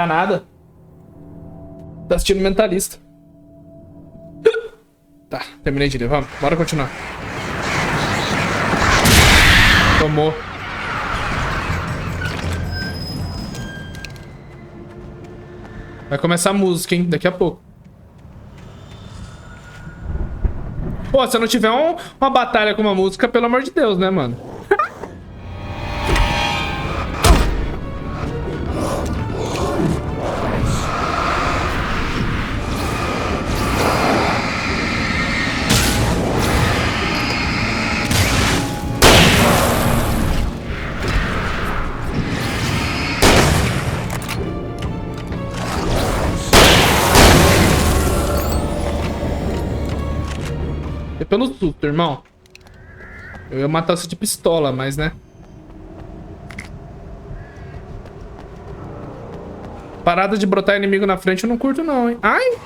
Tá nada. Tá assistindo Mentalista. Tá, terminei de ler. Vamos, bora continuar. Tomou. Vai começar a música, hein? Daqui a pouco. Pô, se eu não tiver uma batalha com uma música, pelo amor de Deus, né, mano? Pelo susto, irmão. Eu ia matar você de pistola, mas, né? Parada de brotar inimigo na frente eu não curto não, hein? Ai!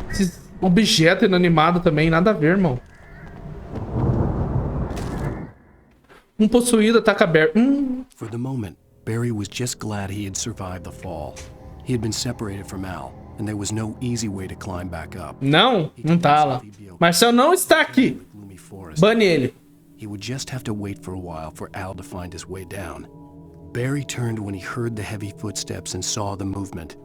Esse objeto inanimado também, nada a ver, irmão. Possuído ataca Barry. For the moment, Barry was just glad he had survived the fall. He had been separated from Al, and there was no easy way to climb back up. Não tá lá. Marcel não está aqui. Bane ele. He would just have to wait for a while for Al to find his way down. Barry turned when he heard the heavy footsteps and saw the movement.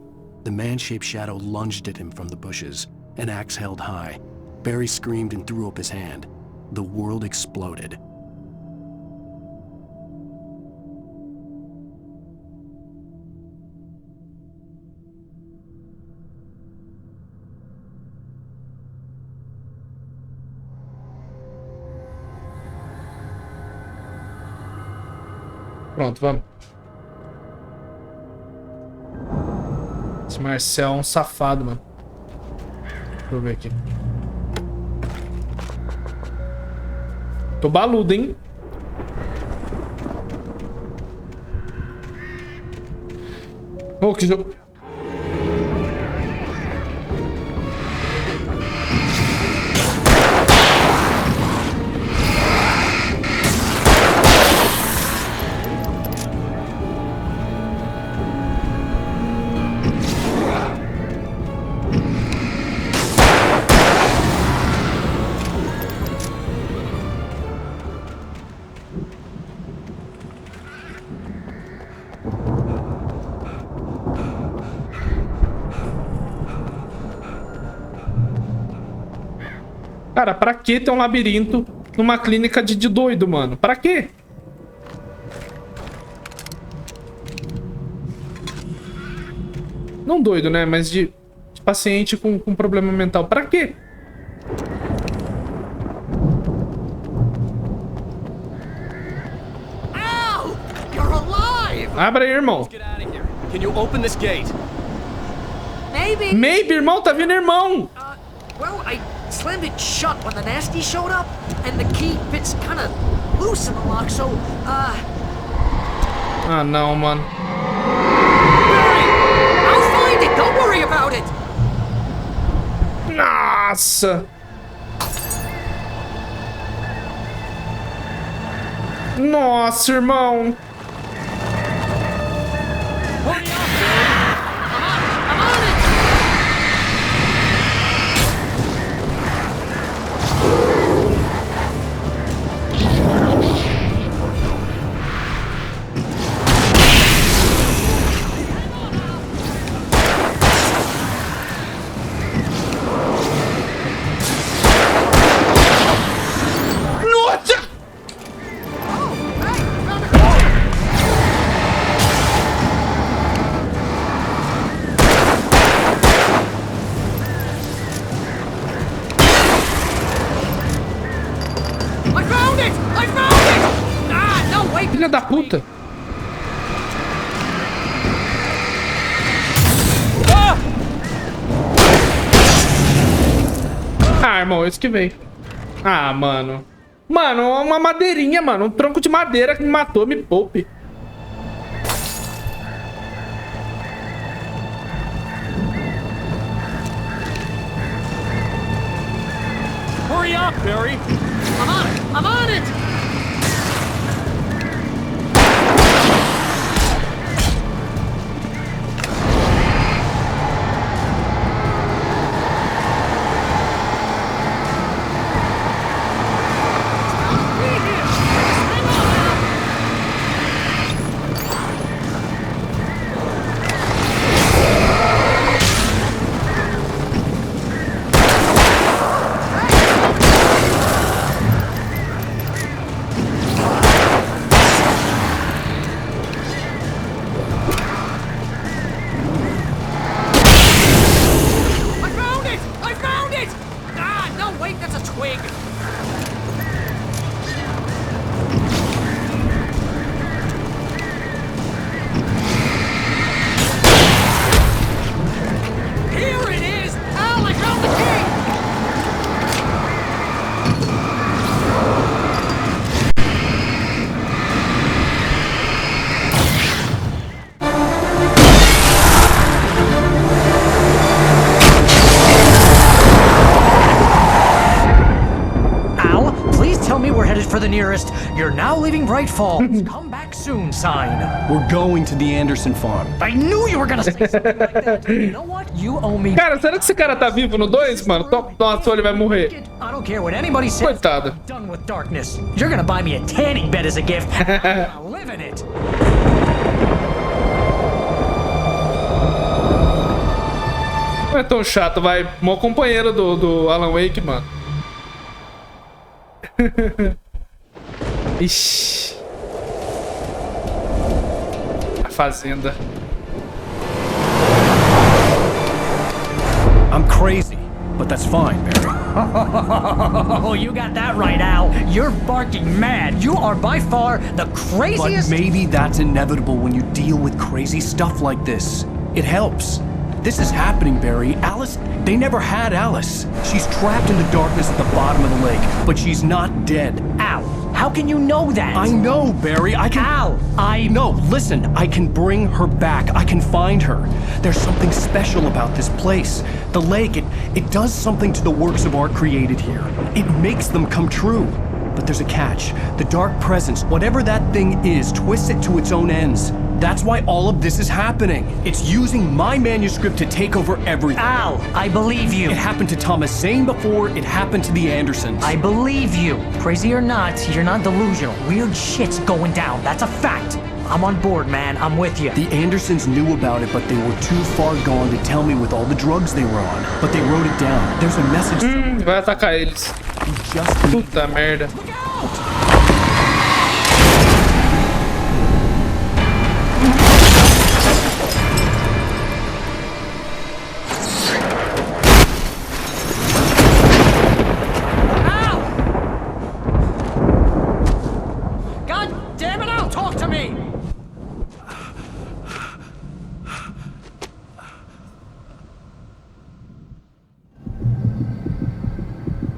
The man-shaped shadow lunged at him from the bushes, an axe held high. Barry screamed and threw up his hand. The world exploded. Pronto, vamos. Esse Marcel é um safado, mano. Deixa eu ver aqui. Tô baludo, hein? Oh, que jogo. Cara, pra que ter um labirinto numa clínica de doido, mano? Pra quê? Não doido, né? Mas de paciente com problema mental. Pra quê? Ow! You're alive! Abra aí, irmão. Can you open this gate? Maybe. Maybe, irmão. Tá vindo, irmão. Well, I slammed it shut when the nasty showed up, and the key fits kind of loose in the lock, so, Ah, não, mano. Barry, I'll find it. Don't worry about it. Nossa. Nossa, irmão. I'm on it. Nossa! I found it! I found it! Ah, no, wait. Filha da puta. Ah, irmão, eu esquivei. Ah, mano. Mano, uma madeirinha, mano. Um tronco de madeira que me matou, me poupe. stop, Barry. I'm on it! I'm on it! For the nearest, you're now leaving Bright Falls. Come back soon sign. We're going to the Anderson farm. I knew you were gonna say something like that. You know what? You owe me. Cara, será que esse cara tá vivo no 2, mano? Nossa, ele vai morrer. I don't care what anybody says. Coitado. I'm done with darkness. You're gonna buy me a tanning bed as a gift. I'll live in it. Não é tão chato, vai. Mó companheiro do Alan Wake, mano. Ixi. A fazenda. I'm crazy, but that's fine, Barry. Oh, you got that right, Al. You're barking mad. You are by far the craziest. But maybe that's inevitable when you deal with crazy stuff like this. It helps. This is happening, Barry. Alice, they never had Alice. She's trapped in the darkness at the bottom of the lake, but she's not dead. Al, how can you know that? I know, Barry. I can... Al, No, listen. I can bring her back. I can find her. There's something special about this place. The lake, it does something to the works of art created here. It makes them come true. But there's a catch. The dark presence, whatever that thing is, twists it to its own ends. That's why all of this is happening. It's using my manuscript to take over everything. Al, I believe you. It happened to Thomas Zane before, it happened to the Andersons. I believe you. Crazy or not, you're not delusional. Weird shit's going down. That's a fact. I'm on board, man. I'm with you. The Andersons knew about it, but they were too far gone to tell me with all the drugs they were on. But they wrote it down. There's a message. Vai atacar eles. Puta merda.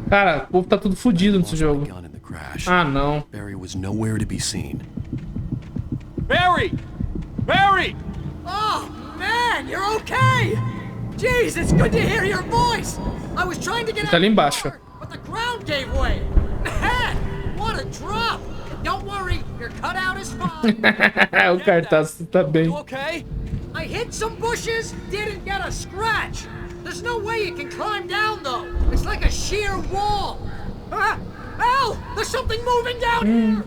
Cara, o povo tá tudo fudido nesse jogo. Ah, não. Barry was nowhere to be seen. Barry! Barry! Oh, man, you're okay! Jeez, it's good to hear your voice! I was trying to get Tá ali embaixo. but the ground gave way! Man, what a drop! Don't worry, your cutout is fine. O cartaz tá bem. You okay? I hit some bushes, didn't get a scratch. There's no way you can climb down, though. It's like a sheer wall. Al, there's something moving down here.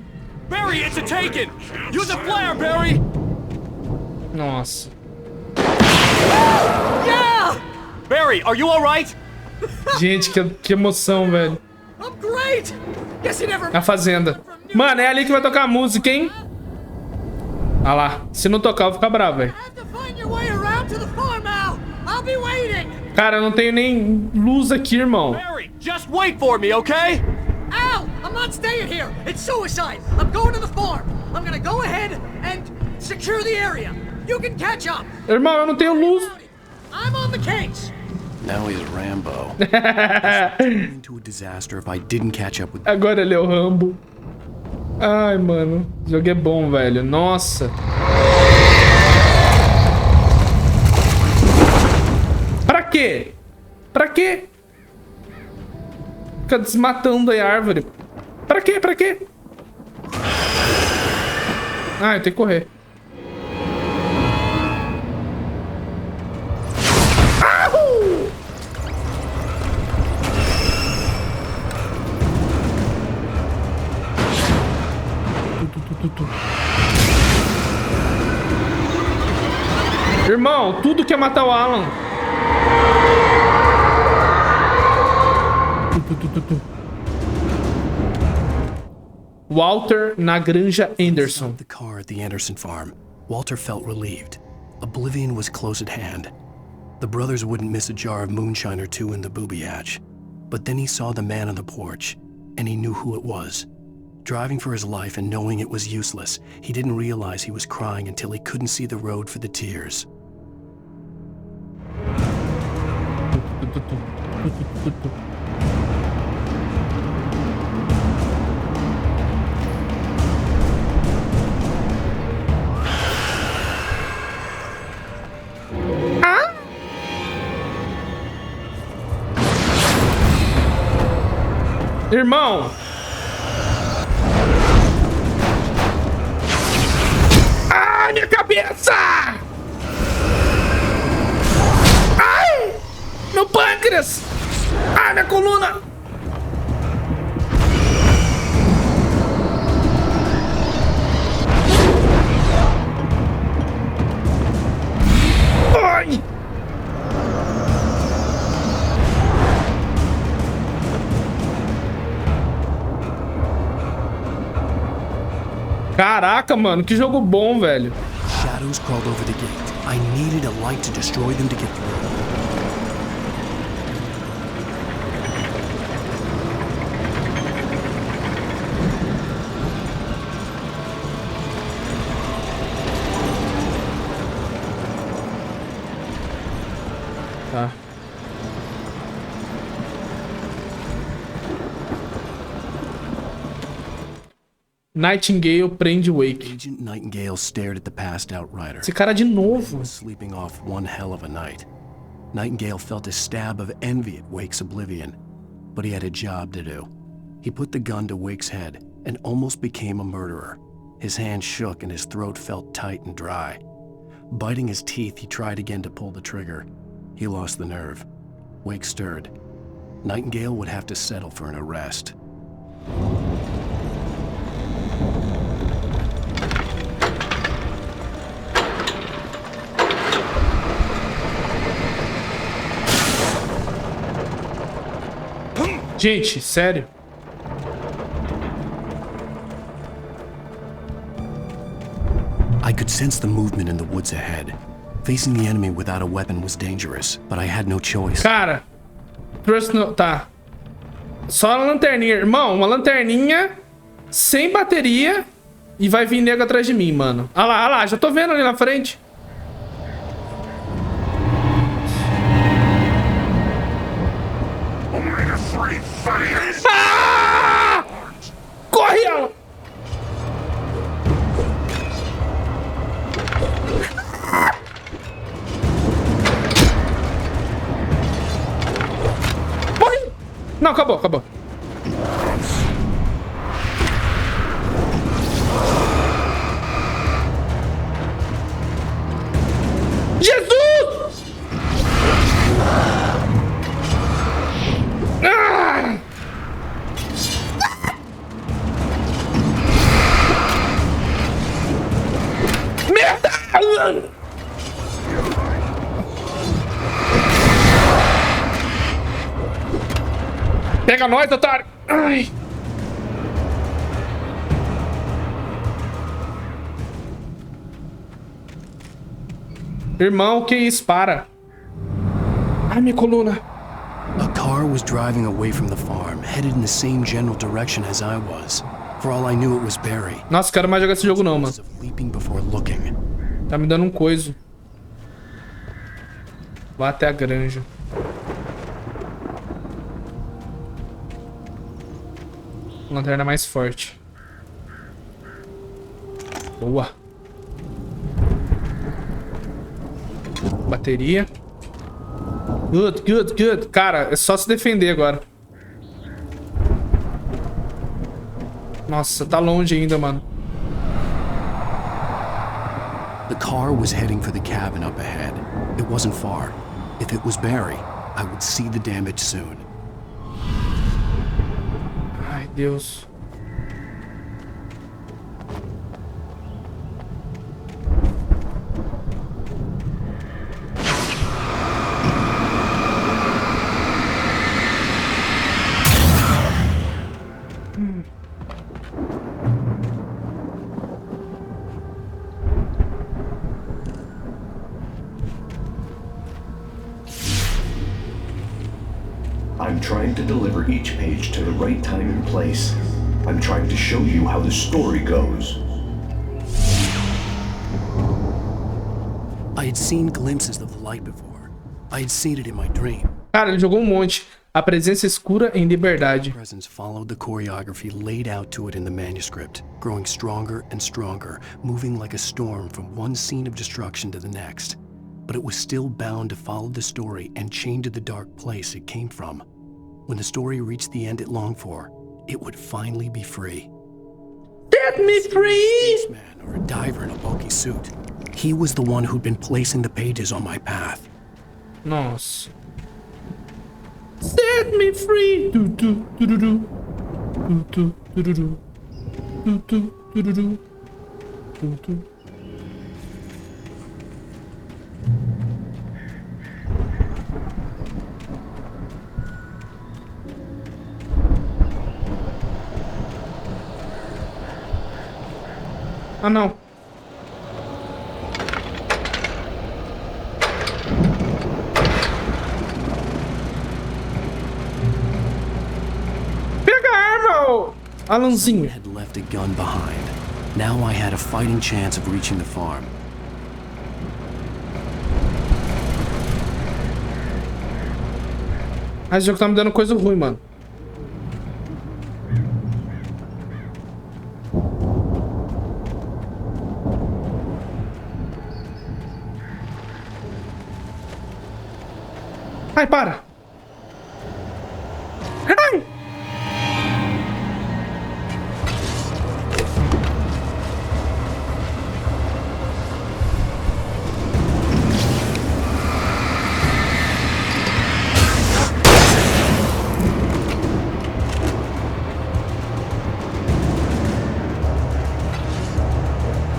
Barry, it's a taken! Use a flare, Barry! Nossa. Yeah! Barry, are you alright? Gente, que emoção, velho. I'm great! Guess you never... A fazenda. Mano, é ali que vai tocar a música, hein? Ah lá. Se não tocar, eu vou ficar bravo, velho. Have to find your way around to the farm, Al. I'll be waiting. Cara, eu não tenho nem luz aqui, irmão. Barry, just wait for me, okay? Al, I'm not staying here. It's suicide. I'm going to the farm. I'm gonna go ahead and secure the area. You can catch up. Irmão, eu não tenho luz. I'm on the case. Now he's Rambo. Into a disaster if I didn't catch up with. Agora ele é o Rambo. Ai, mano. O jogo é bom, velho. Nossa. Pra quê? Pra quê? Fica desmatando aí a árvore. Pra quê? Pra quê? Ah, eu tenho que correr. Irmão, tudo quer matar o Alan. Walter na Granja Anderson. The car at the Anderson farm. Walter felt relieved. Oblivion was close at hand. The brothers wouldn't miss a jar of moonshine or two in the booby hatch. But then he saw the man on the porch, and he knew who it was. Driving for his life and knowing it was useless, he didn't realize he was crying until he couldn't see the road for the tears. Irmão! Ai, minha cabeça! Ai! Meu pâncreas! Ai, minha coluna! Ai! Caraca, mano, que jogo bom, velho. Shadows crawled over the gate. I needed a light to destroy them to get through. Tá. Nightingale prende Wake. Agent Nightingale stared at the passed out rider. Esse cara de novo. Was sleeping off one hell of a night. Nightingale felt a stab of envy at Wake's oblivion, but he had a job to do. He put the gun to Wake's head and almost became a murderer. His hand shook and his throat felt tight and dry. Biting his teeth, he tried again to pull the trigger. He lost the nerve. Wake stirred. Nightingale would have to settle for an arrest. Gente, sério? I could sense the movement in the woods ahead. Facing the enemy without a weapon was dangerous, but I had no choice. Cara, tá. Só a lanterninha, irmão. Uma lanterninha sem bateria e vai vir nego atrás de mim, mano. Olha lá, já tô vendo ali na frente. Ah! Corre, ela! Morre! Não, acabou. Jesus! Ah! Merda! Pega nós, otário! Ai! Irmão, que isso? Para! Ai, minha coluna! A car was driving away from the farm, headed in the same general direction as I was. For all I knew, it was Barry. Nossa, quero mais jogar esse jogo não, mano. Leaping before looking. Tá me dando um coiso. Vá até a granja. Lanterna mais forte. Boa. Bateria. Good. Cara, é só se defender agora. Nossa, tá longe ainda, mano. The car was heading for the cabin up ahead. It wasn't far. If it was Barry, I would see the damage soon. Ai, Deus. I'm trying to deliver each page to the right time and place. I'm trying to show you how the story goes. I had seen glimpses of the light before. I had seen it in my dream. Cara, ele jogou um monte. A presença escura em liberdade. Presence followed the choreography laid out to it in the manuscript, growing stronger and stronger, moving like a storm from one scene of destruction to the next. But it was still bound to follow the story and chained to the dark place it came from. When the story reached the end it longed for, it would finally be free. Set me free! A spaceman or a diver in a bulky suit. He was the one who'd been placing the pages on my path. Nossa. Set me free! Du, du, du, du, du. Du, du, du, du, du. Du, du, du, du, du. Du, du. Ah, não. Pega a arma, ô Alanzinho. Had left a gun behind. Now I had a fighting chance of reaching the farm. Ah, esse jogo tá me dando coisa ruim, mano. Ai, para! Ai!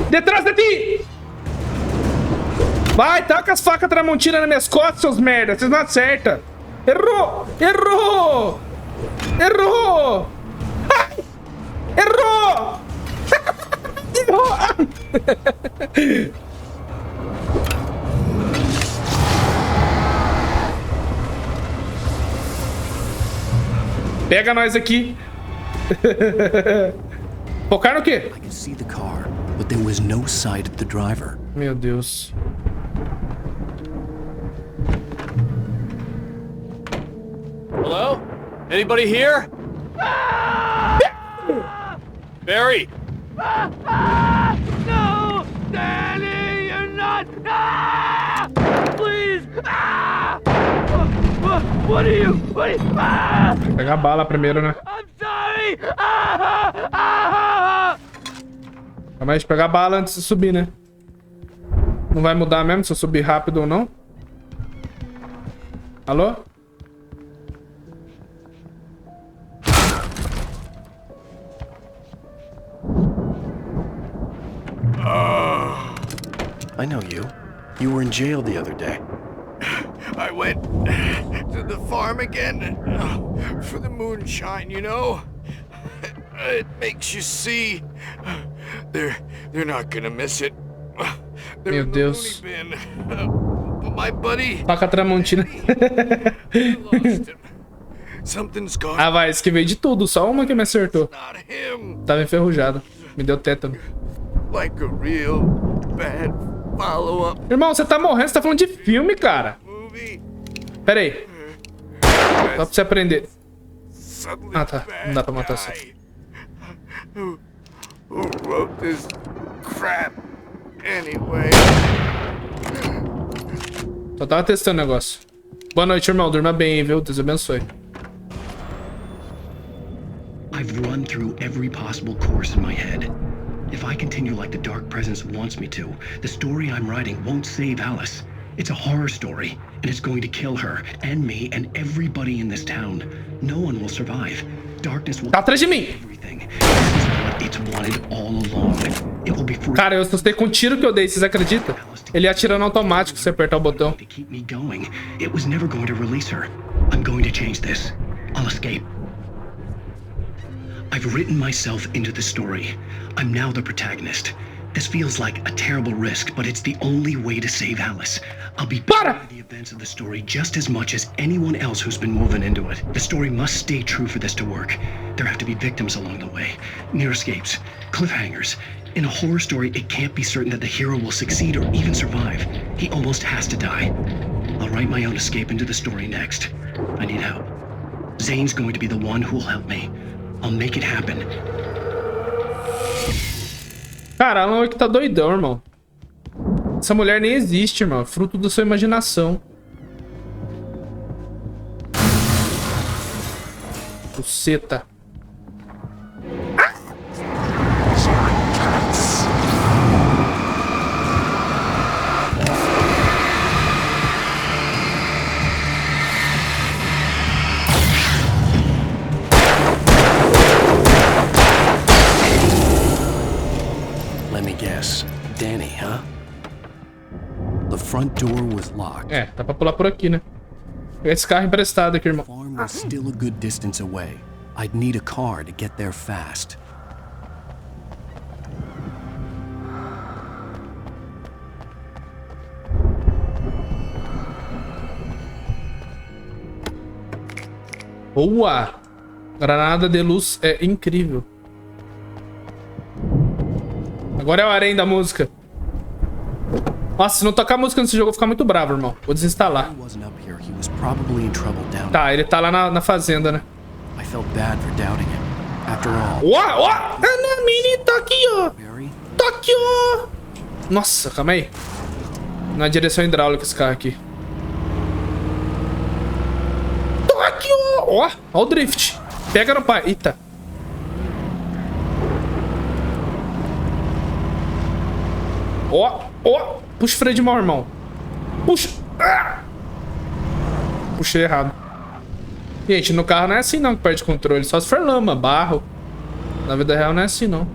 Detrás de ti! Vai, taca as facas tramontina nas minhas costas, seus merda. Vocês não acertam. Errou! Errou! Errou! Ai! Errou! Errou! Pega nós aqui. Focar no quê? I could see the car, but there was no sight of the driver. Meu Deus. Hello? Anybody here? Barry! No! Danny, you're not! Ah! Please! Ah! What are you? Ah! Pegar a bala primeiro, né? I'm sorry! Ah! Ah! Calma aí, deixa eu pegar a bala antes de subir, né? Não vai mudar mesmo se eu subir rápido ou não? Alô? I know you. You were in jail the other day. I went to the farm again for the moonshine, you know? It makes you see. They're not gonna miss it. They're Meu in the Deus. loony bin. But my buddy, Faca tramontina. I lost him. Something's gone. Ah, vai, esquivei de tudo. Só uma que me acertou. Not him. Tava enferrujado. Me deu tétano. Like a real bad follow-up Irmão, você tá morrendo. Você tá falando de filme, cara. movie. Pera aí. Só pra você aprender. Suddenly Ah, tá. Não dá pra matar bad assim. guy Who wrote this crap anyway? Só tava testando o negócio. Boa noite, irmão. Durma bem, viu? Deus abençoe. I I've run through every possible course in my head. If I continue like the Dark Presence wants me to, the story I'm writing won't save Alice. It's a horror story, and it's going to kill her, and me, and everybody in this town. No one will survive. Darkness will Tá atrás de mim. everything. This is what it's wanted all along. It will be free. Cara, eu assustei com o tiro que eu dei, vocês acreditam? Ele atira no automático se apertar o botão. To keep me going. It was never going to release her. I'm going to change this. I'll escape. I've written myself into the story. I'm now the protagonist. This feels like a terrible risk, but it's the only way to save Alice. I'll be bound by the events of the story just as much as anyone else who's been woven into it. The story must stay true for this to work. There have to be victims along the way, near escapes, cliffhangers. In a horror story, it can't be certain that the hero will succeed or even survive. He almost has to die. I'll write my own escape into the story next. I need help. Zane's going to be the one who will help me. I'll make it happen. Cara, Alan Wake tá doidão, irmão. Essa mulher nem existe, irmão. Fruto da sua imaginação. Buceta. Let me guess. Danny, huh? The front door was locked. É, dá pra pular por aqui, né? Pegar esse carro emprestado aqui, irmão. The farm was still a good distance away. I'd need a car to get there fast. Boa! Granada de luz é incrível. Agora é o harém da música. Nossa, se não tocar música nesse jogo, eu vou ficar muito bravo, irmão. Vou desinstalar. Tá, ele tá lá na fazenda, né? Ó! Ana Mini tá aqui, ó. Tá aqui, ó. Nossa, calma aí. Na direção hidráulica esse carro aqui. Tá aqui, ó. Ó o drift. Pega no pai. Eita. Ó. Puxa o freio de mão, irmão. Puxa. Puxei errado. Gente, no carro não é assim não que perde controle. Só se for lama, barro. Na vida real não é assim não.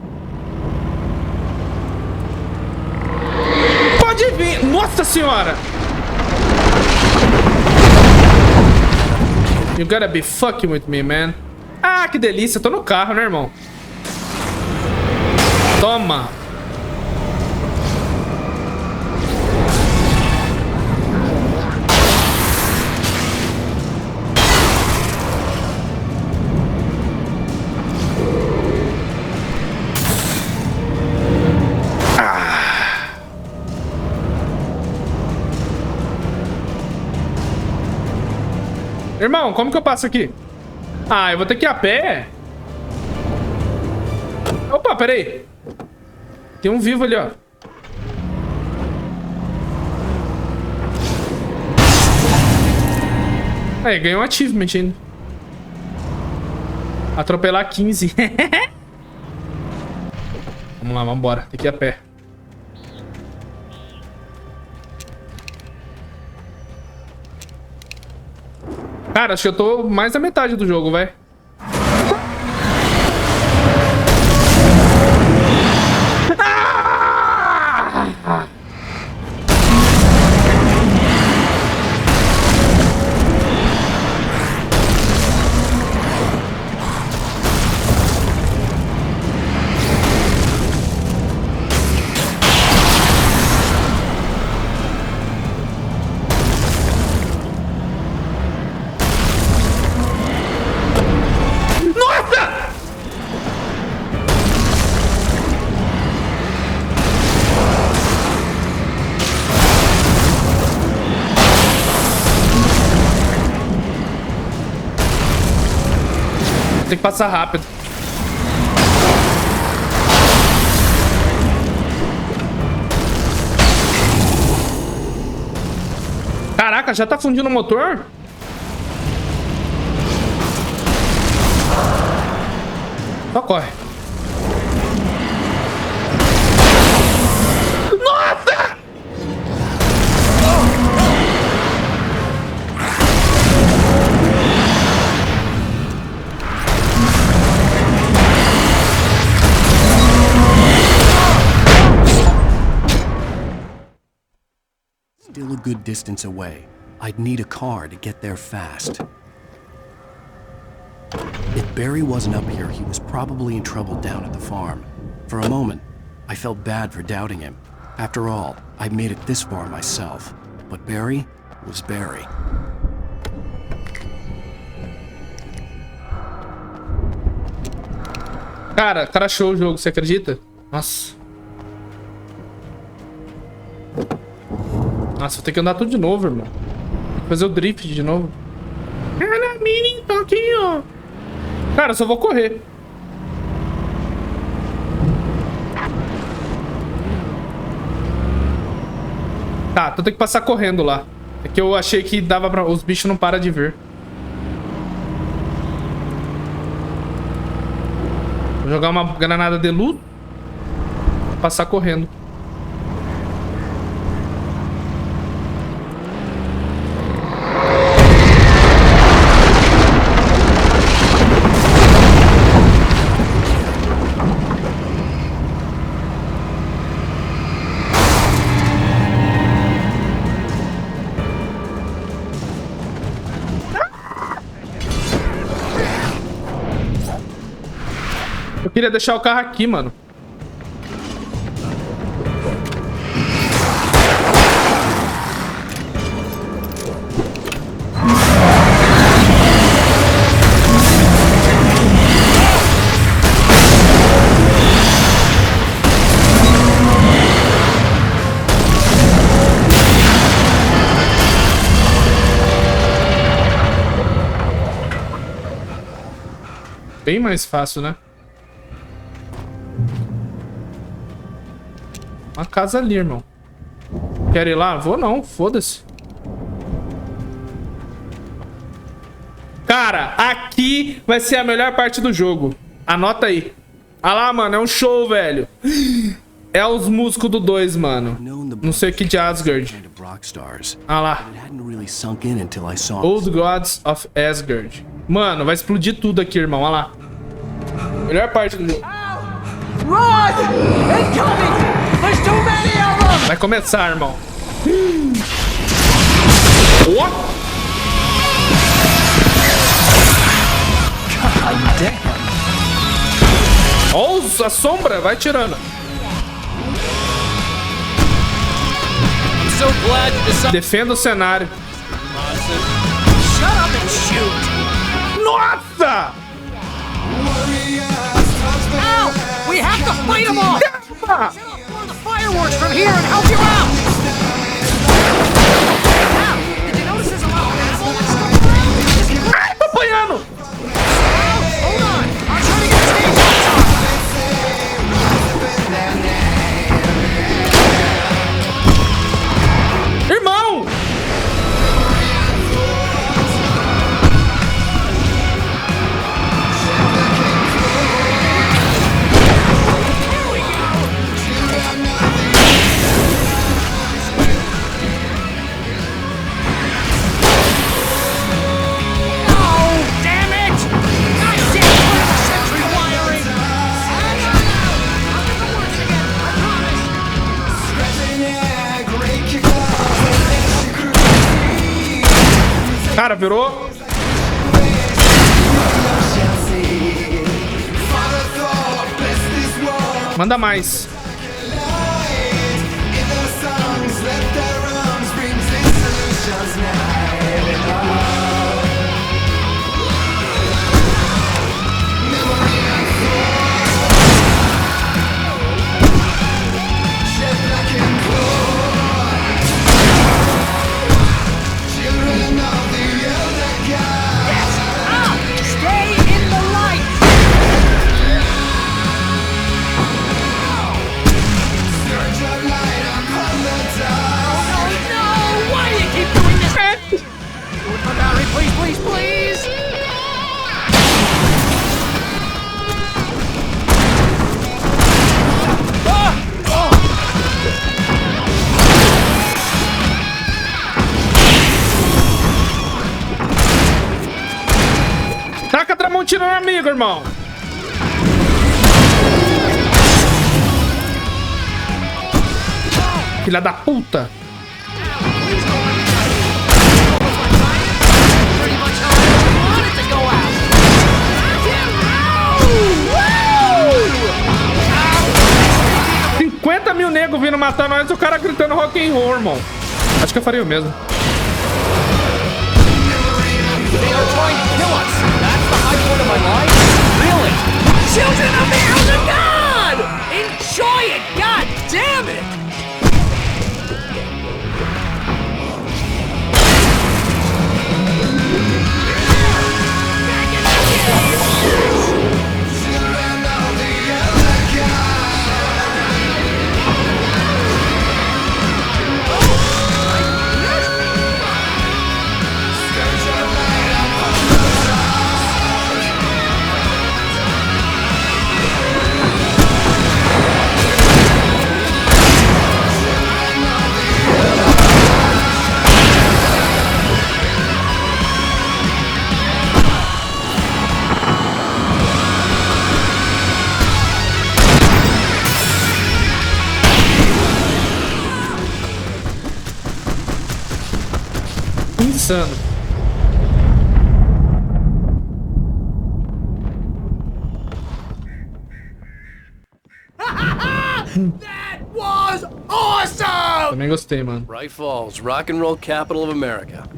Pode vir. Nossa senhora. You gotta be fucking with me, man. Ah, que delícia. Tô no carro, né, irmão? Toma. Irmão, como que eu passo aqui? Ah, eu vou ter que ir a pé? Opa, peraí. Tem um vivo ali, ó. Aí, ganhou um achievement ainda. Atropelar 15. Vamos lá, vambora. Tem que ir a pé. Cara, acho que eu tô mais da metade do jogo, velho. Tem que passar rápido. Caraca, já tá fundindo o motor? corre. Nossa! Still a good distance away. I'd need a car to get there fast. If Barry wasn't up here, he was probably in trouble down at the farm. For a moment, I felt bad for doubting him. After all, I'd made it this far myself. But Barry was Barry. Cara, crashou o jogo, você acredita? Nossa. Nossa, vou ter que andar tudo de novo, irmão. Fazer o drift de novo. Cara, mini toquinho. Cara, eu só vou correr. Tá, então tem que passar correndo lá. É que eu achei que dava pra... Os bichos não param de vir. Vou jogar uma granada de luz. Passar correndo. Eu queria deixar o carro aqui, mano. Bem mais fácil, né? Uma casa ali, irmão. Quer ir lá? Vou não, foda-se. Cara, aqui vai ser a melhor parte do jogo. Anota aí. Ah lá, mano, é um show, velho. É os músicos do 2, mano. Não sei o que de Asgard. Ah lá. Old Gods of Asgard. Mano, vai explodir tudo aqui, irmão. Olha lá. Melhor parte do jogo. Vai começar, irmão. What? Oh, a sombra, vai tirando. Defenda o cenário. Nossa! Al, we have to fight them off! Caramba! The fireworks from here and help you out! Al, did you notice there's a lot of ammo and stuff around? Ai, tô apanhando! Al, hold on! I'm trying to get a stage on top! Irmão! Cara, virou. Manda mais. tiro no amigo, irmão. Filha da puta. $50.000 negros vindo matar nós, o cara gritando rock and roll, irmão. Acho que eu faria o mesmo. Children of the elder god! Enjoy it, god damn it! Insano. That was awesome! Também gostei, mano. Bright Falls, rock and roll capital of America.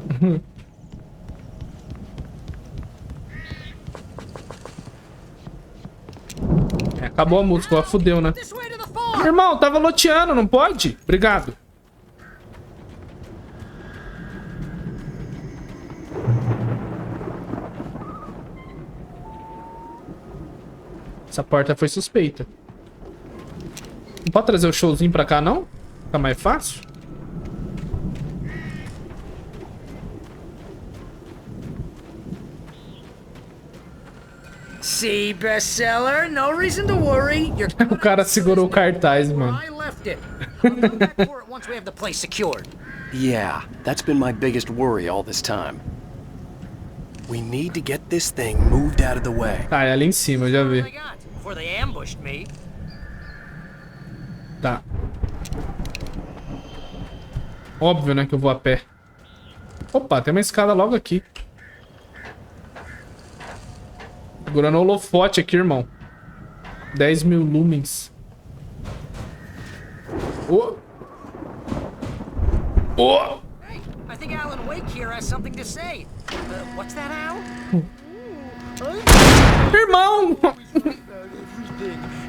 Acabou a música, ó, fudeu, né? This way to the farm! Irmão, tava loteando, não pode? Obrigado. Essa porta foi suspeita. Não pode trazer o showzinho pra cá, não? Fica mais fácil? See, bestseller, no reason to worry. You're O cara segurou o cartaz, mano. I left it. I'll come back for it once we have the place secured. Yeah, that's been my biggest worry all this time. We need to get this thing moved out of the way. Tá, é ali em cima, eu já What I vi. got before they ambushed me. Tá. Óbvio, né, que eu vou a pé. Opa, tem uma escada logo aqui. Segurando o holofote aqui, irmão. 10.000 lumens. Oh. Oh. Hey, I think Alan Wake here has something to say. What's that, Al? Irmão!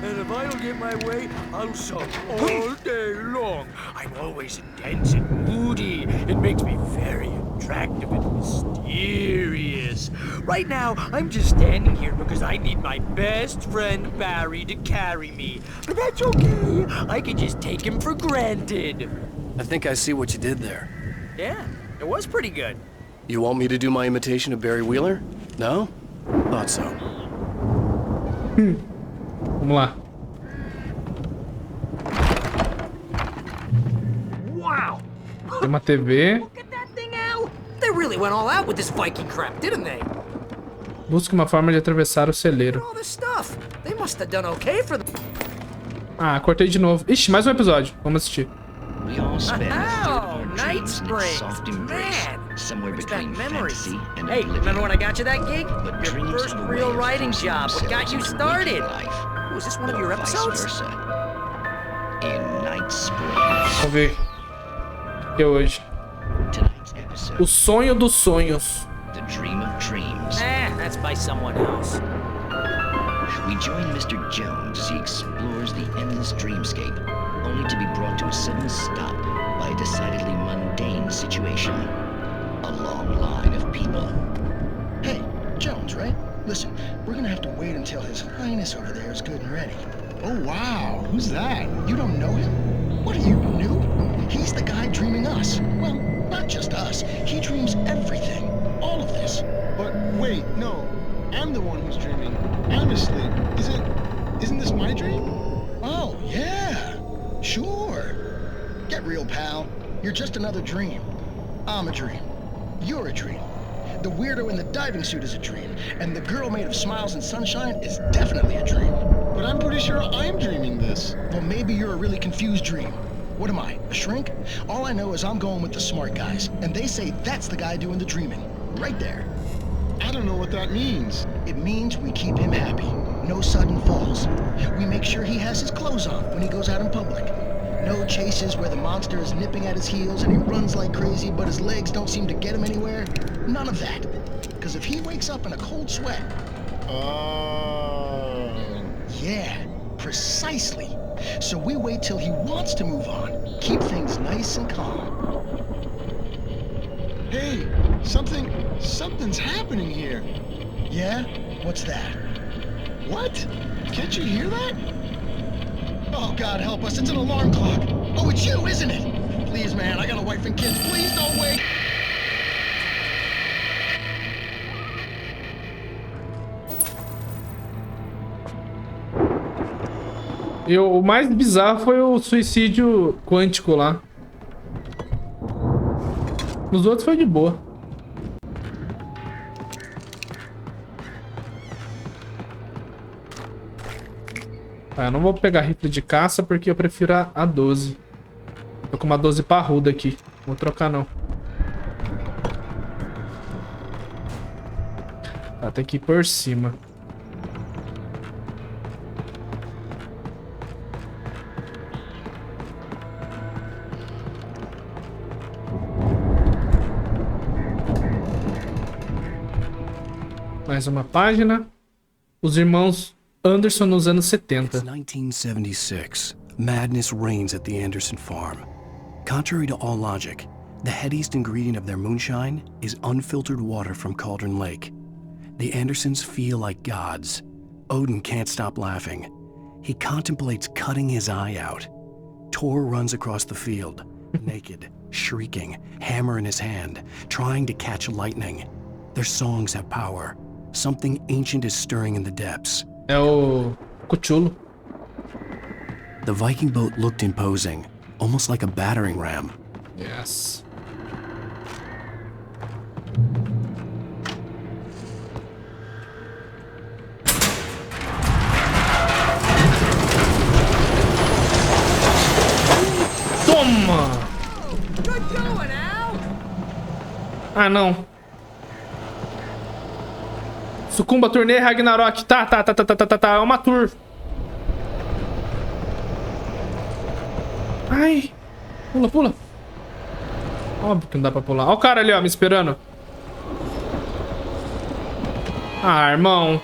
And if I don't get my way, I'll sulk all day long. I'm always intense and moody. It makes me very attractive and mysterious. Right now, I'm just standing here because I need my best friend Barry to carry me. But that's okay. I can just take him for granted. I think I see what you did there. Yeah, it was pretty good. You want me to do my imitation of Barry Wheeler? No? Thought so. Vamos lá. Wow! Tem uma TV. Look at that thing, Al! They really went all out with this Viking crap, didn't they? Busque uma forma de atravessar o celeiro. All this stuff. They must have done okay for the... Ah, cortei de novo. Ixi, mais um episódio. Vamos assistir. We all spend Oh, our Night dreams in a Springs. soft embrace, Man, somewhere brings back between memories. fantasy and Hey, oblivion. remember when I got you that gig? But Your dreams first have a way real of writing forcing job. What got themselves you into started? waking life, Oh, is this one of your or vice episodes? versa. In Night Springs, Vamos ver. O que é hoje? tonight's episode, O sonho dos sonhos. The Dream of Dreams. That's by someone else. We join Mr. Jones as he explores the endless dreamscape, only to be brought to a sudden stop by a decidedly mundane situation. A long line of people. Hey, Jones, right? Listen, we're gonna have to wait until His Highness over there is good and ready. Oh, wow. Who's that? You don't know him? What are you, new? He's the guy dreaming us. Well, not just us. He dreams everything. All of this. But wait, no. I'm the one who's dreaming. I'm asleep. Isn't this my dream? Oh, yeah. Sure. Get real, pal. You're just another dream. I'm a dream. You're a dream. The weirdo in the diving suit is a dream, and the girl made of smiles and sunshine is definitely a dream. But I'm pretty sure I'm dreaming this. Well, maybe you're a really confused dream. What am I, a shrink? All I know is I'm going with the smart guys, and they say that's the guy doing the dreaming. Right there. I don't know what that means. It means we keep him happy. No sudden falls. We make sure he has his clothes on when he goes out in public. No chases where the monster is nipping at his heels and he runs like crazy, but his legs don't seem to get him anywhere. None of that. Because if he wakes up in a cold sweat... Yeah, precisely. So we wait till he wants to move on. Keep things nice and calm. Hey, something's happening here. Yeah? What's that? What? Can't you hear that? Oh, God help us, it's an alarm clock. Oh, it's you, isn't it? Please, man, I got a wife and kids. Please don't wait. E o mais bizarro foi o suicídio quântico lá. Nos outros foi de boa. Tá, eu não vou pegar rifle de caça porque eu prefiro a 12. Tô com uma 12 parruda aqui. Não vou trocar não. Tá, tem que ir por cima. Mais uma página. Os irmãos Anderson nos anos 70. It's 1976. Madness reigns at the Anderson farm. Contrary to all logic, the headiest ingredient of their moonshine is unfiltered water from Cauldron Lake. The Andersons feel like gods. Odin can't stop laughing. He contemplates cutting his eye out. Tor runs across the field, naked, shrieking, hammer in his hand, trying to catch lightning. Their songs have power. Something ancient is stirring in the depths. É o Cthulhu. The Viking boat looked imposing, almost like a battering ram. Yes. Toma! Ah, não. Sucumba, torneio Ragnarok. Tá. É uma tour. Ai. Pula. Óbvio que não dá pra pular. Olha o cara ali, ó, me esperando. Ah, irmão.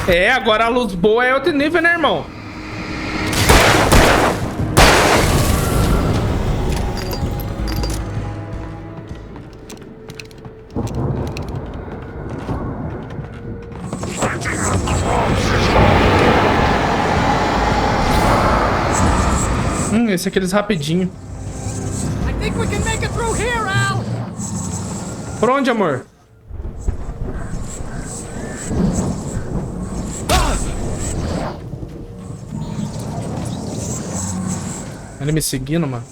É, agora a luz boa é outro nível, né, irmão? Esse é aqueles rapidinho. Por onde, amor? Ele me seguindo, mano.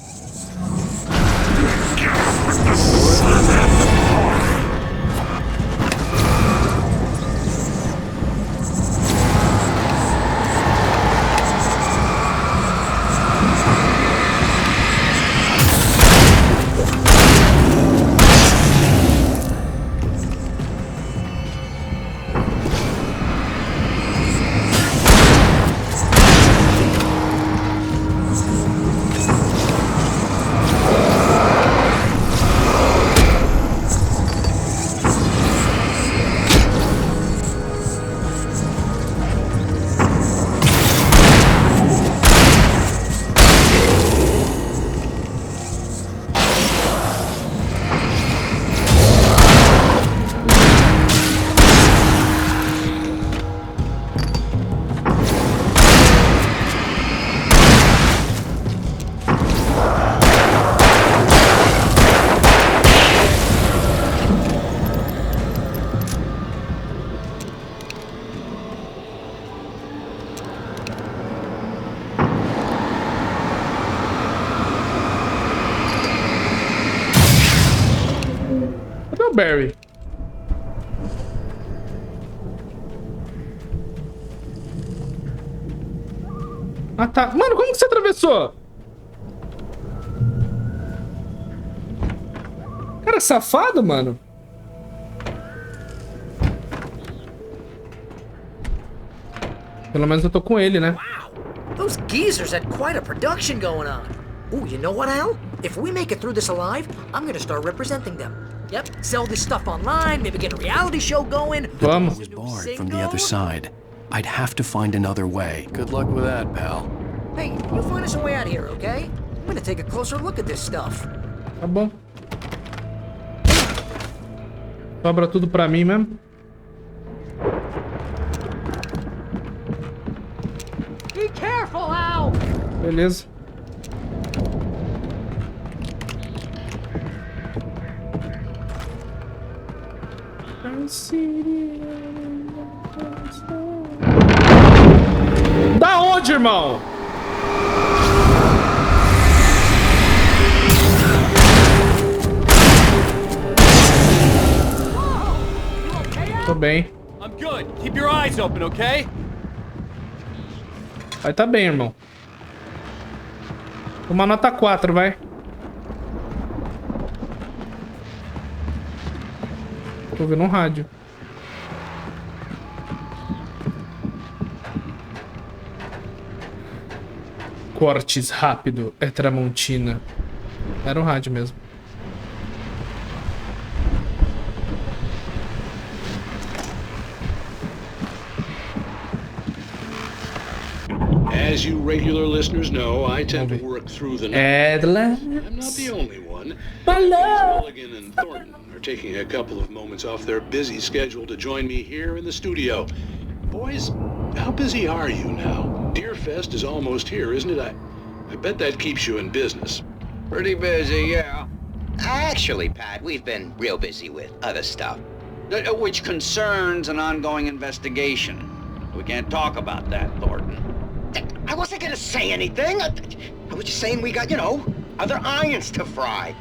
o Barry? Ah, tá. Mano, como que você atravessou? Cara, safado, mano. Pelo menos eu tô com ele, né? Wow, those geezers had quite a production going on. Ooh, you know what, Al? If we make it through this alive, I'm gonna start representing them. Yep, sell this stuff online, maybe get a reality show going. Vamos. It was barred from the other side. I'd have to find another way. Good luck with that, pal. Hey, you find us a way out of here, okay? I'm gonna take a closer look at this stuff. Tá bom. Sobra tudo pra mim mesmo. Be careful, Al! Beleza. Da onde, irmão? Tô bem. I'm good. Keep your eyes open, okay? Vai tá bem, irmão. Uma nota 4, vai. Tô ouvindo um rádio. Cortes rápido. É Tramontina. Era um rádio mesmo. As you regular listeners know, I tend to work through the night. I'm not the only one. Mulligan and Thornton are taking a couple of moments off their busy schedule to join me here in the studio. Boys, how busy are you now? Deerfest is almost here, isn't it? I bet that keeps you in business. Pretty busy, yeah. Actually, Pat, we've been real busy with other stuff, which concerns an ongoing investigation. We can't talk about that, Thornton. I wasn't gonna say anything. I was just saying we got, you know, other irons to fry.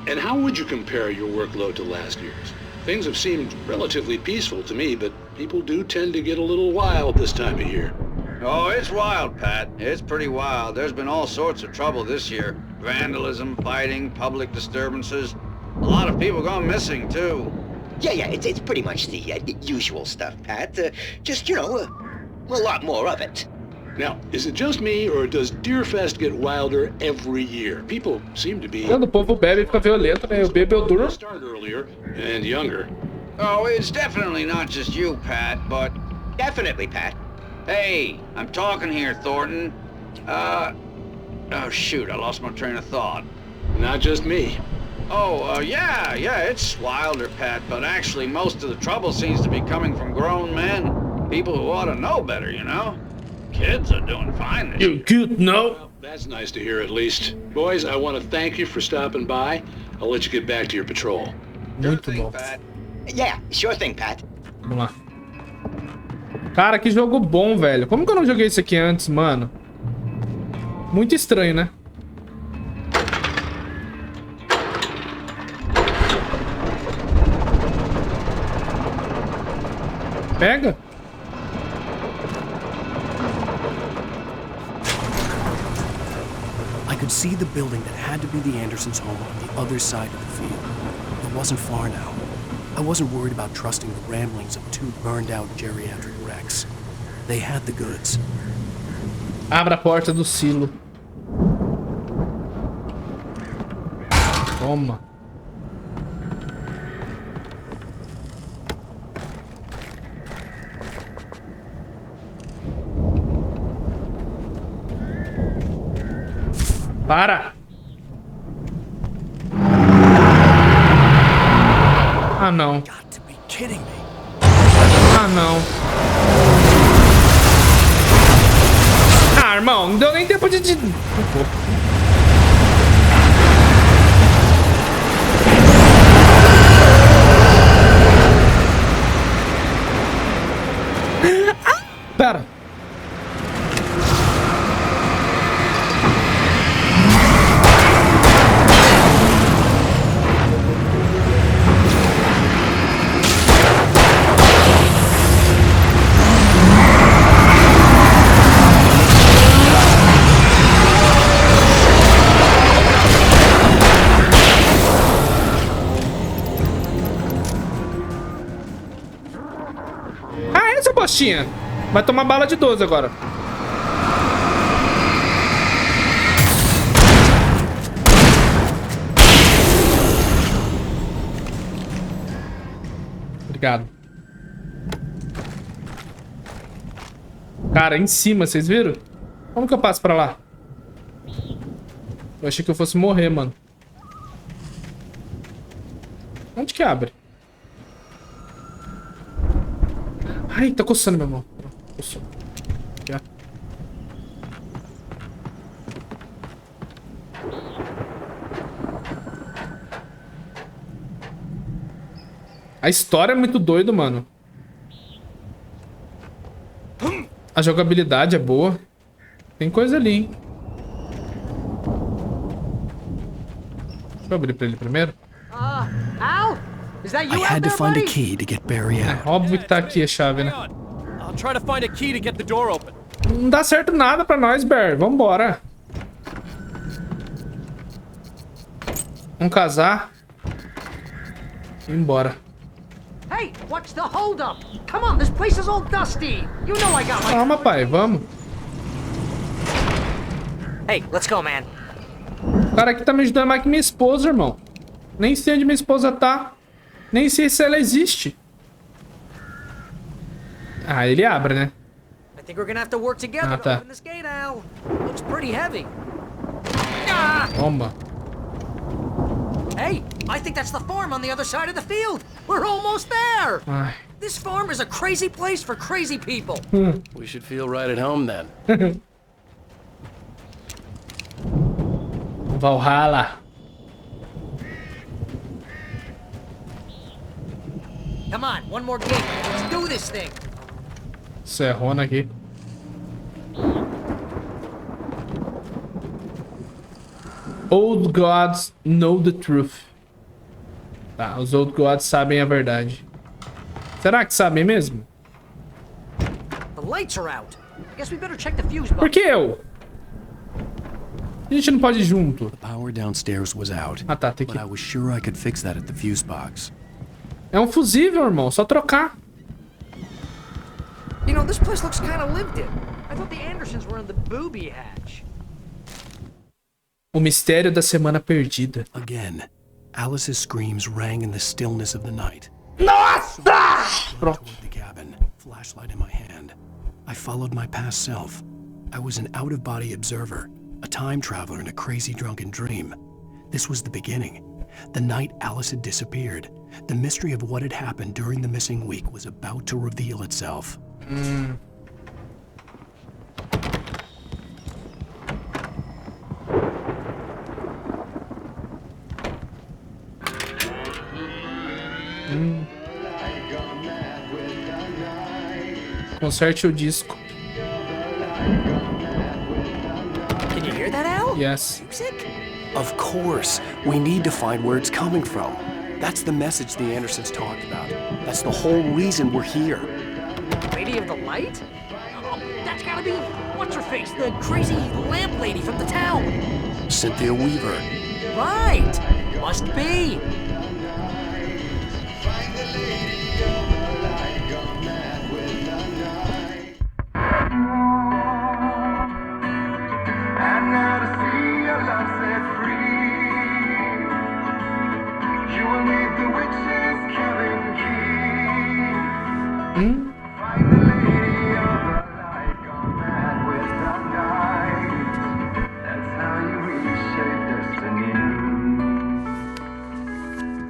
And how would you compare your workload to last year's? Things have seemed relatively peaceful to me, but people do tend to get a little wild this time of year. Oh, it's wild, Pat. It's pretty wild. There's been all sorts of trouble this year. Vandalism, fighting, public disturbances. A lot of people gone missing, too. Yeah, it's pretty much the usual stuff, Pat. Just, you know, a lot more of it. Now, is it just me, or does Deerfest get wilder every year? People seem to be... Quando o povo bebe fica violento, né? Eu bebo, eu durmo. Start earlier and younger. Oh, it's definitely not just you, Pat, but... Definitely, Pat. Hey, I'm talking here, Thornton. Oh, shoot, I lost my train of thought. Not just me. Oh, yeah, it's wilder, Pat, but actually most of the trouble seems to be coming from grown men. People who ought to know better, you know? Kids are doing fine this year. You could know. Well, that's nice to hear, at least. Boys, I want to thank you for stopping by. I'll let you get back to your patrol. Muito bom. Pat. Yeah, sure thing, Pat. Vamos lá. Cara, que jogo bom, velho. Como que eu não joguei isso aqui antes, mano? Muito estranho, né? Pega. I could see the building that had to be the Andersons' home on the other side of the field. It wasn't far now. I wasn't worried about trusting the ramblings of two burned-out geriatric wrecks. They had the goods. Abra a porta do silo. Toma. Para! Ah, não. Ah, não. Ah, irmão, não deu nem tempo de... Pera. costinha. Vai tomar bala de 12 agora. Obrigado. Cara, em cima, vocês viram? Como que eu passo pra lá? Eu achei que eu fosse morrer, mano. Onde que abre? Ai, tá coçando, meu irmão. Coçou. Aqui, ó. A história é muito doido, mano. A jogabilidade é boa. Tem coisa ali, hein? Deixa eu abrir pra ele primeiro. Al? Is that you I out had to there, find a buddy? key to get Barry out. Óbvio que tá aqui a chave, né? I'll try to find a key to get the door open. Não dá certo nada pra nós, Barry. Vambora. Vamos casar. E ir embora. Hey, what's the holdup? Come on, this place is all dusty. You know I got my... Calma, pai. Vamos. Hey, let's go, man. O cara aqui tá me ajudando mais que minha esposa, irmão. Nem sei onde minha esposa tá. Nem sei se ela existe. Ah, ele abre, né? I think we're gonna have to work together Ah, tá. to open this gate, Al. Looks pretty heavy. Toma. Hey, I think that's the farm on the other side of the field. We're almost there. Ai. This farm is a crazy place for crazy people. We should feel right at home then. Valhalla. Come on, one more gate. Let's do this thing. Serrona aqui. Old gods know the truth. Tá, os old gods sabem a verdade. Será que sabem mesmo? The lights are out. I guess we better check the fuse box. Por que eu? A gente não pode ir junto. The power downstairs was out. Ah, tá, tem que... But I was sure I could fix that at the fuse box. É um fusível, irmão. Só trocar. You know, this place looks kind of lived in. I thought the Andersons were in the booby hatch. O mistério da semana perdida. Again, Alice's screams rang in the stillness of the night. Nossa! Toward the cabin, flashlight in my hand. I followed my past self. I was an out-of-body observer, a time traveler in a crazy drunken dream. This was the beginning. The night Alice had disappeared. The mystery of what had happened during the missing week was about to reveal itself. Conserte o disco. Can you hear that, Al? Yes. Music? Of course. We need to find where it's coming from. That's the message the Andersons talked about. That's the whole reason we're here. Lady of the Light? Oh, that's gotta be... What's-her-face? The crazy lamp lady from the town. Cynthia Weaver. Right. Must be.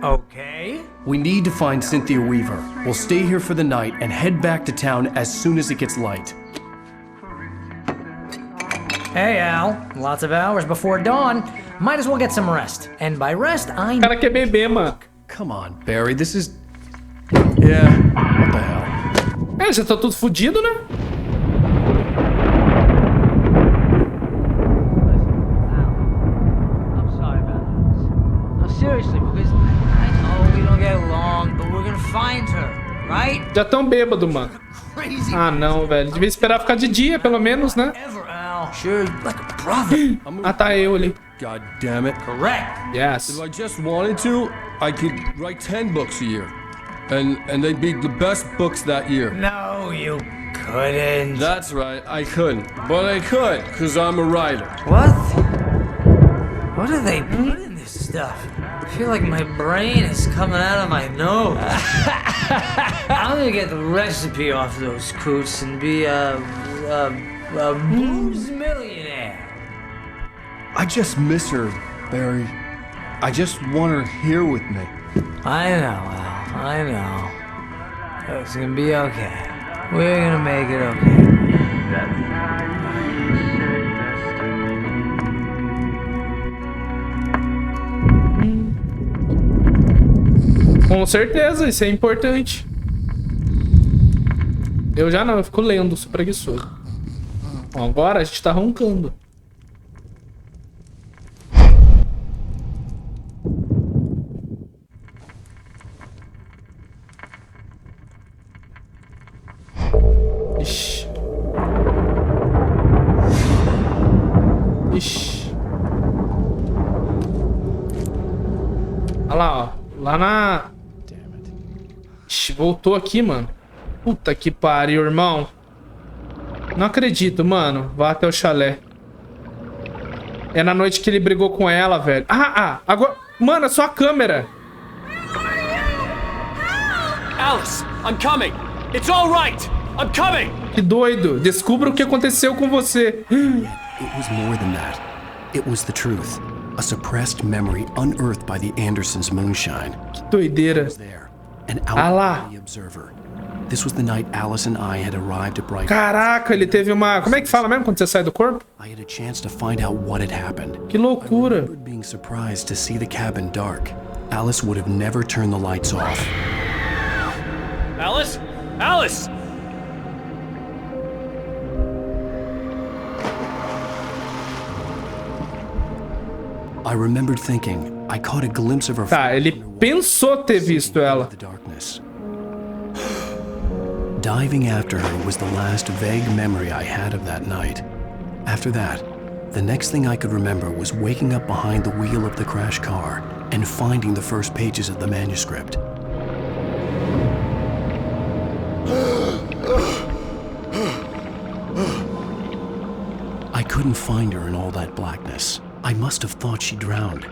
Okay. We need to find Cynthia Weaver. We'll stay here for the night and head back to town as soon as it gets light. Hey, Al. Lots of hours before dawn. Might as well get some rest. And by rest, I... O cara quer beber, mano. Come on, Barry. This is... Yeah, what the hell? É, já tá tudo fudido, né? I'm sorry about this. No, seriously, because I know we don't get along, but we're gonna find her, right? Já tão bêbado, mano. Ah, não, velho. Devia esperar ficar de dia, pelo menos, né? Ever, Al. Sure, like a brother. Ah, tá eu ali. God damn it. Correct. Yes. If I just wanted to, I could write 10 books a year. And they'd be the best books that year. No, you couldn't. That's right, I couldn't. But I could, because I'm a writer. What? What do they put in this stuff? I feel like my brain is coming out of my nose. I'm gonna get the recipe off those coots and be a booze millionaire. I just miss her, Barry. I just want her here with me. I know, Al. I know. It's gonna be okay. We're gonna make it okay. Com certeza, isso é importante. Eu já não, eu fico lendo, sou preguiçoso. Bom, agora a gente tá roncando. Ixi. Ixi. Olha lá, ó. Lá na... Ixi, voltou aqui, mano. Puta que pariu, irmão. Não acredito, mano. Vá até o chalé. É na noite que ele brigou com ela, velho. Agora... Mano, é só a câmera. Alice, I'm coming. It's all right. I'm coming. Que doido. Descubra o que aconteceu com você. It was more than that. It was the truth. A suppressed memory unearthed by the Andersons' moonshine. Que doideira. An lá. out observer. This was the night Alice and I had arrived at Bright. Caraca, ele teve uma... Como é que fala mesmo quando você sai do corpo? I had a chance to find out what had happened. Que loucura. I remembered being surprised to see the cabin dark. Alice would have never turned the lights off. Alice? Alice! I remembered thinking, I caught a glimpse of her. Tá, ele pensou ter visto ela. Diving after her was the last vague memory I had of that night. After that, the next thing I could remember was waking up behind the wheel of the crashed car and finding the first pages of the manuscript. I couldn't find her in all that blackness. I must have thought she drowned.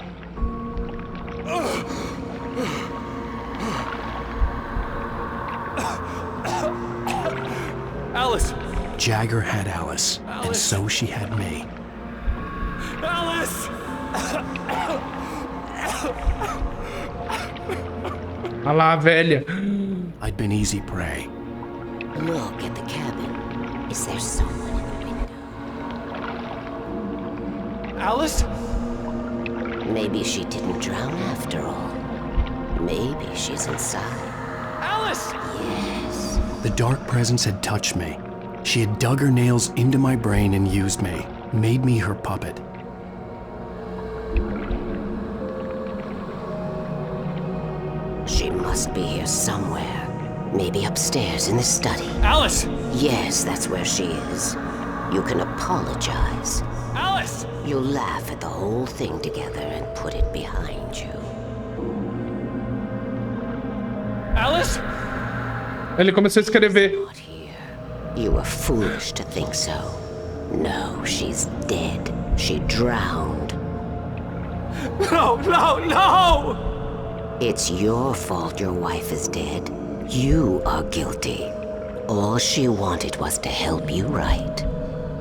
Alice! Jagger had Alice, and so she had me. Alice! Olha lá, velha. I'd been easy prey. Look at the cabin. Is there someone in the window? Alice? Maybe she didn't drown after all. Maybe she's inside. Alice! Yes. The dark presence had touched me. She had dug her nails into my brain and used me, made me her puppet. She must be here somewhere. Maybe upstairs in the study. Alice! Yes, that's where she is. You can apologize. Alice! You'll laugh at the whole thing together and put it behind you. Alice? Ele começou a escrever. You were foolish to think so. No, she's dead. She drowned. No, no, no! It's your fault your wife is dead. You are guilty. All she wanted was to help you right.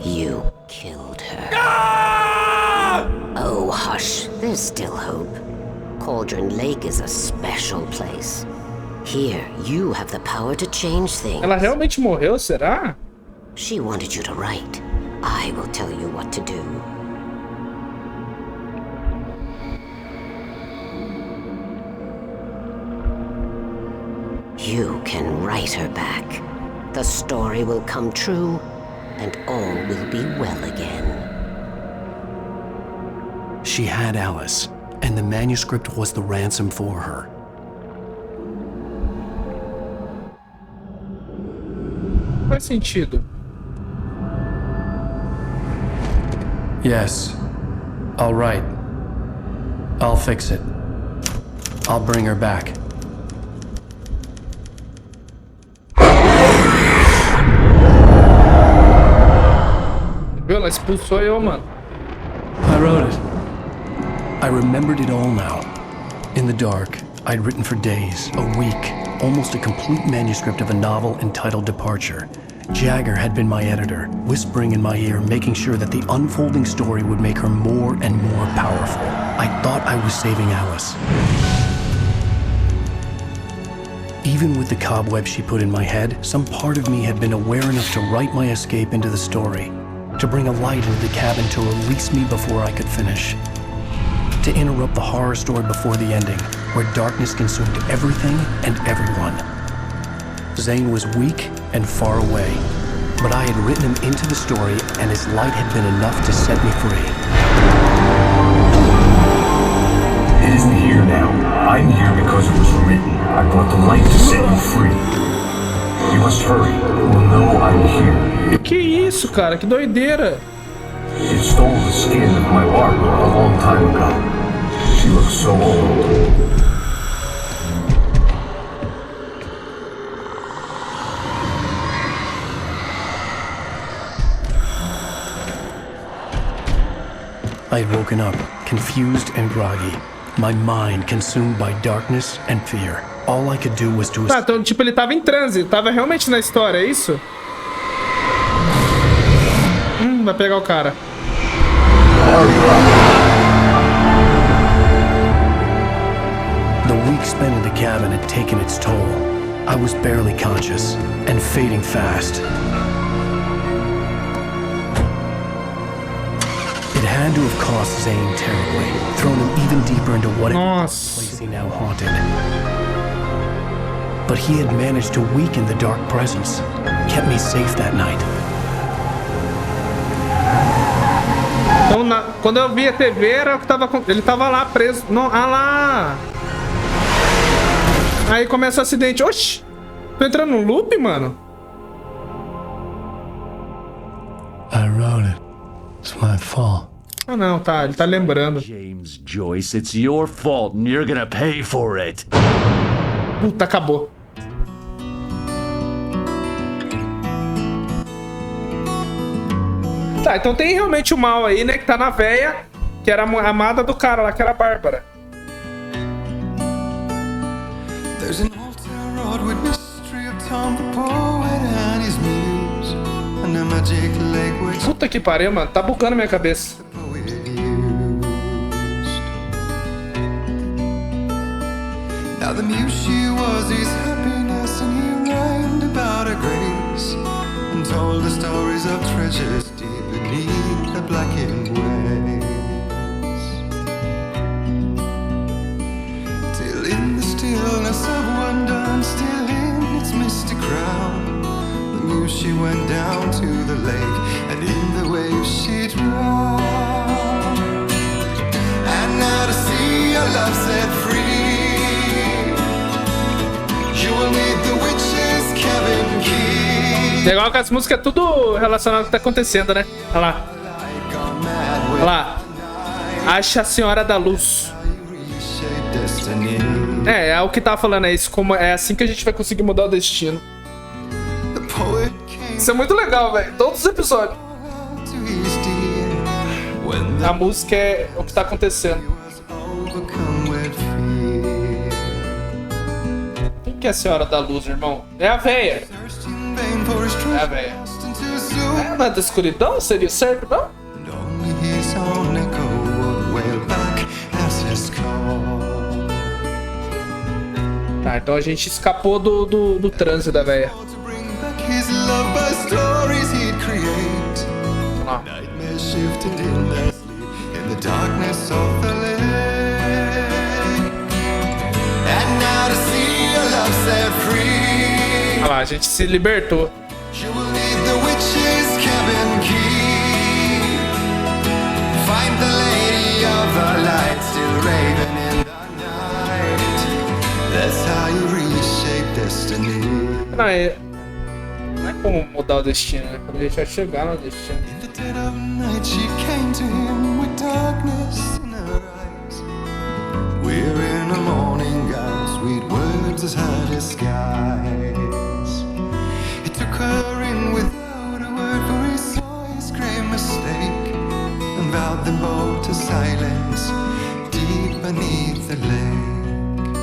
You killed her. Ah! Oh, hush. There's still hope. Cauldron Lake is a special place. Here, you have the power to change things. Ela realmente morreu, será? She wanted you to write. I will tell you what to do. You can write her back. The story will come true, and all will be well again. She had Alice, and the manuscript was the ransom for her. Faz sentido. Yes. I'll write. I'll fix it. I'll bring her back. expulsou eu, mano. I wrote it. I remembered it all now. In the dark, I'd written for days, a week, almost a complete manuscript of a novel entitled Departure. Jagger had been my editor, whispering in my ear, making sure that the unfolding story would make her more and more powerful. I thought I was saving Alice. Even with the cobweb she put in my head, some part of me had been aware enough to write my escape into the story, to bring a light into the cabin to release me before I could finish, to interrupt the horror story before the ending, where darkness consumed everything and everyone. Zane was weak and far away, but I had written him into the story, and his light had been enough to set me free. It isn't here now. I'm here because it was written. I brought the light to set you free. You must hurry. You will know I'm here. Que isso, cara? Que doideira. It stole the skin of my Barbara a long time ago. She looks so old. I had woken up, confused and groggy, my mind consumed by darkness and fear. All I could do was to... Tá, então tipo, ele tava em transe, tava realmente na história, é isso? Vai pegar o cara. The week spent in the cabin had taken its toll. I was barely conscious, and fading fast. It had to have cost Zane terribly, thrown him even deeper into what place he now haunted. But he had managed to weaken the dark presence, kept me safe that night. Então, quando eu vi a TV, era o que tava, ele tava lá preso. Não, lá. Aí começa o acidente. Oxi! Tô entrando no loop, mano? I wrote it. It's my fault. Ah, não, tá. Ele tá lembrando. James Joyce, it's your fault and you're gonna pay for it. Puta, acabou. Tá, então tem realmente o mal aí, né? Que tá na véia, que era a amada do cara lá, que era a Bárbara. There's an altar wrought with mystery of Tom the poet and his muse, and a magic lake which Puta que pariu, mano. Tá bugando minha cabeça. now the muse she was his happiness, and he rhymed about her grace and told the stories of treasures deep beneath the blackened waves, till in the stillness of wonder, still in its misty crown, the muse she went down to the lake, and in the waves she drowned. And now to see your love set free, you will need the witch's cabin key. Legal que as músicas é tudo relacionado ao que tá acontecendo, né? Olha lá. Olha lá. Acha a Senhora da Luz. É o que tá falando, é isso. Como é assim que a gente vai conseguir mudar o destino. Isso é muito legal, velho. Todos os episódios. A música é o que tá acontecendo. Quem que é a Senhora da Luz, irmão? É a véia. É a véia. É, mas da escuridão? Seria certo, não? Tá, então a gente escapou do trânsito da véia. Olha lá, a gente se libertou. Não é como mudar o destino, né? Quando a gente vai chegar no destino. We're in a morning gown, sweet words as hard as skies. He took her in without a word, for he saw his grave mistake. vowed them both to silence deep beneath the lake.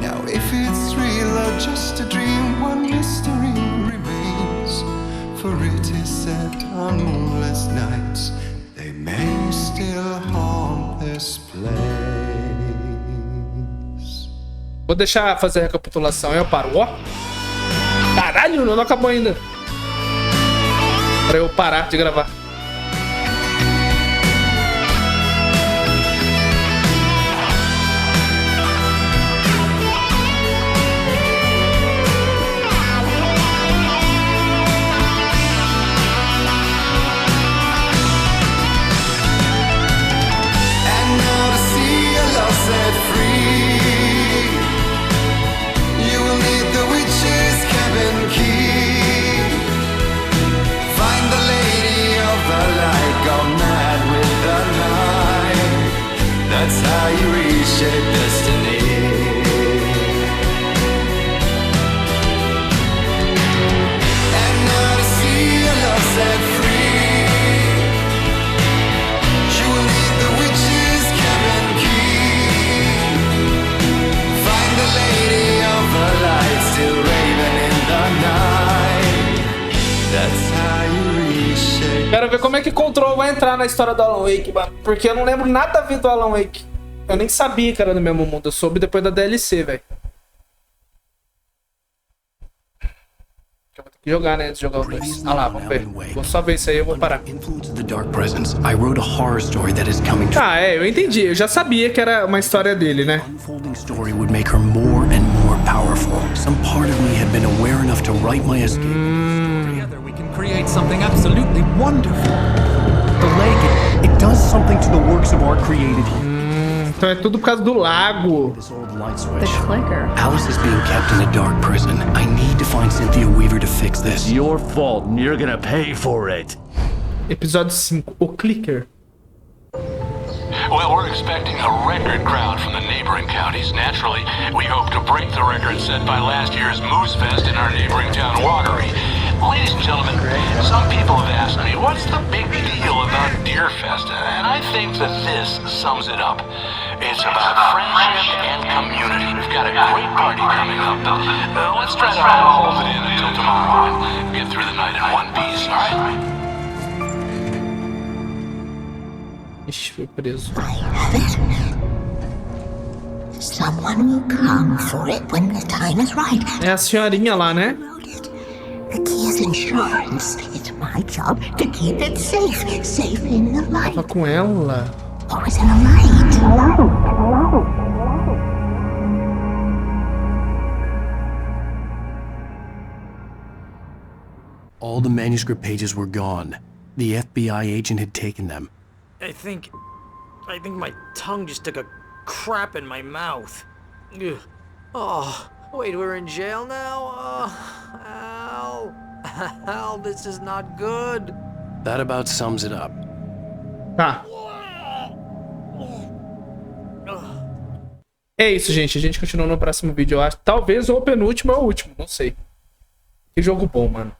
Now if it's real or just a dream, one mystery remains, for it is said on moonless nights they may still haunt this place. Vou deixar fazer a recapitulação e eu paro. Ó! Caralho, não acabou ainda. Pra eu parar de gravar. That's how you reshape destiny. And now to see your love set free, you will need the witch's cabin key. Find the lady of the light still raving in the night. That's how you reshape. Quero ver como é que Control vai entrar na história do Alan Wake, mano. Porque eu não lembro nada a ver do Alan Wake. Eu nem sabia que era do mesmo mundo. Eu soube depois da DLC, velho. Eu vou ter que jogar, né? Antes de jogar o 2. Ah lá, vamos ver. Vou só ver isso aí, eu vou parar. Ah, é, eu entendi. Eu já sabia que era uma história dele, né? Create something absolutely wonderful. The lake, it does something to the works of art created here. Então é tudo por causa do lago. The clicker. Alice is being kept in a dark prison. I need to find Cynthia Weaver to fix this. Your fault, and you're gonna pay for it. Episódio 5, o clicker. Well, we're expecting a record crowd from the neighboring counties. Naturally, we hope to break the record set by last year's Moose Fest in our neighboring town, Watery. Ladies and gentlemen, some people have asked me, what's the big deal about Deer Fest? And I think that this sums it up. It's about friendship and community. We've got a great party coming up, but let's try to hold it in until tomorrow and get through the night in one piece, all right? Ixi, foi preso. Someone will come for it when the time is right. É a senhorinha lá, né? The key is insurance. It's my job to keep it safe. Safe in the light. Tava com ela. Always in the light. All the manuscript pages were gone. The FBI agent had taken them. I think my tongue just took a crap in my mouth. Ugh. Oh, wait, we're in jail now? Oh, Al, this is not good. That about sums it up. Tá. É isso, gente. A gente continua no próximo vídeo, eu acho. Talvez o penúltimo é o último, não sei. Que jogo bom, mano.